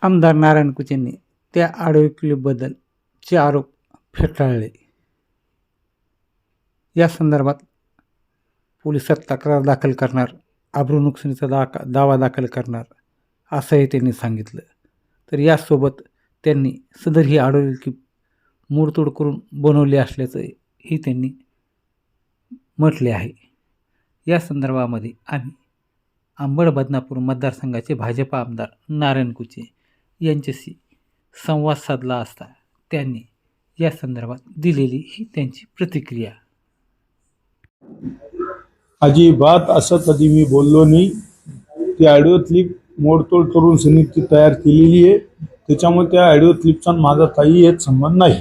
आमदार नारायण कुचेंनी त्या ऑडिओ क्लिपबद्दलचे आरोप फेटाळले. या संदर्भात पोलिसात तक्रार दाखल करणार, अब्रू नुकसानीचा दावा दाखल करणार असंही त्यांनी सांगितलं. तर यासोबत त्यांनी सदर ही ऑडिओ क्लिप मोडतोड करून बनवली असल्याचंही त्यांनी म्हटले आहे. या संदर्भामध्ये आम्ही अंबड बदनापूर मतदारसंघाचे भाजप आमदार नारायण कुचे यांच्याशी संवाद साधला असता त्यांनी या संदर्भात दिलेली ही त्यांची प्रतिक्रिया. अजिबात असं कधी मी बोललो नाही. ती ऑडिओ क्लिप मोडतोड करून समिती तयार केलेली आहे. त्याच्यामुळे त्या ऑडिओ क्लिपचा माझा काही एक संबंध नाही.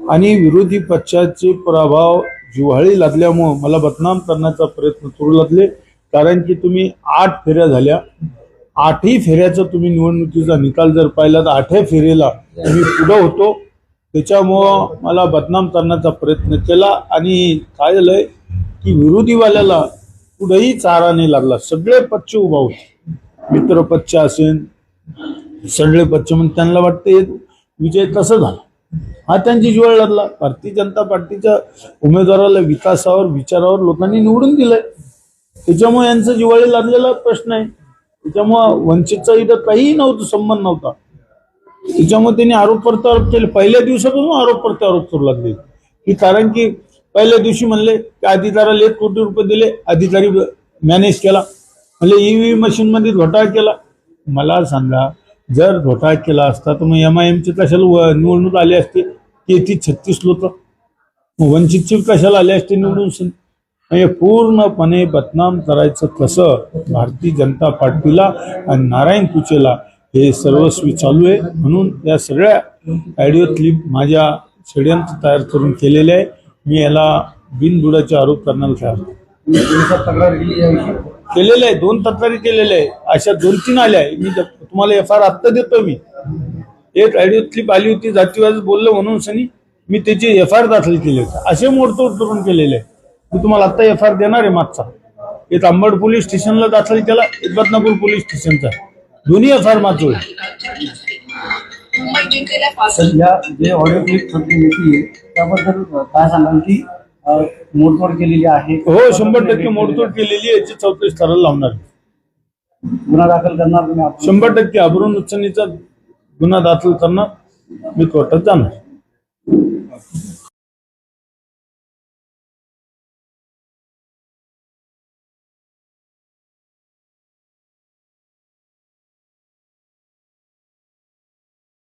आणि विरोधी पक्षाचे प्रभाव जिव्हाळी लागल्यामुळं मला बदनाम करण्याचा प्रयत्न करू लागले. कारण की तुम्ही 8 फेऱ्या झाल्या, 8ही फेऱ्याचा तुम्ही निवडणुकीचा निकाल जर पाहिला तर 8व्या फेरीला मी पुढं होतो. त्याच्यामुळं मला बदनाम करण्याचा प्रयत्न केला. आणि काय झालंय की विरोधीवाल्याला कुठेही चारा नाही लागला. सगळे पक्ष उभा होते, मित्र पक्ष असेल सगळे पक्ष, म्हणून त्यांना वाटते विजय तसं झाला. हा त्यांची जिव्हाळी लागला. भारतीय जनता पार्टीच्या उमेदवाराला विकासावर विचारावर लोकांनी निवडून दिलंय. त्याच्यामुळे यांचं जिव्हाळी लागलेला प्रश्न आहे. त्याच्यामुळं वंचितचा इथं काहीही नव्हतं, संबंध नव्हता. त्याच्यामुळे त्यांनी आरोप प्रत्यारोप केले. पहिल्या दिवसापासून आरोप प्रत्यारोप करू लागले की कारण की पहिल्या दिवशी म्हणले की अधिकाऱ्याला 1 कोटी रुपये दिले, अधिकारी मॅनेज केला. म्हणले ईव्हीएम मशीन मध्ये घोटाळा केला. मला सांगा, जर घोटाळा केला असता तर मग MIMचे कशाला निवडणूक आले असते? 33-36 लोक. वंचितचे कशाला आले असते निवडून? म्हणजे पूर्णपणे बदनाम करायचं कसं भारतीय जनता पार्टीला आणि नारायण कुचेला हे सर्वस्वी चालू आहे. म्हणून या सगळ्या ऑडिओ क्लिप माझ्या षडयंत्र तयार करून केलेले आहे. मी याला बिनबुडाचे आरोप करण्याला तयार केलेले आहे. 2 तक्रारी केलेल्या आहे. अशा 2-3 आल्या आहे. मी तुम्हाला FIR आत्ता देतो. मी एक ऑडिओ क्लिप आली होती, जातीवाद बोललं म्हणून सनी मी त्याची FIR दाखल केली होती. असे मोडतोड करून केलेले आहे. मी तुम्हाला आत्ता FIR देणार आहे. मागचा एक अंबड पोलीस स्टेशनला दाखल केला, एक बदनापूर पोलीस स्टेशनचा, दोन्ही FIR मागचोय. सध्या जे ऑडिओ क्लिप येते त्याबद्दल काय सांगाल की मोडतोड केलेली आहे? हो, 100% मोडतोड केलेली आहे. याची चौकशी करायला लावणार. गुन्हा दाखल करणार तुम्ही? 100% अब्रू नुकसानीचा गुन्हा दाखल करणार. मी कोर्टात जाणार.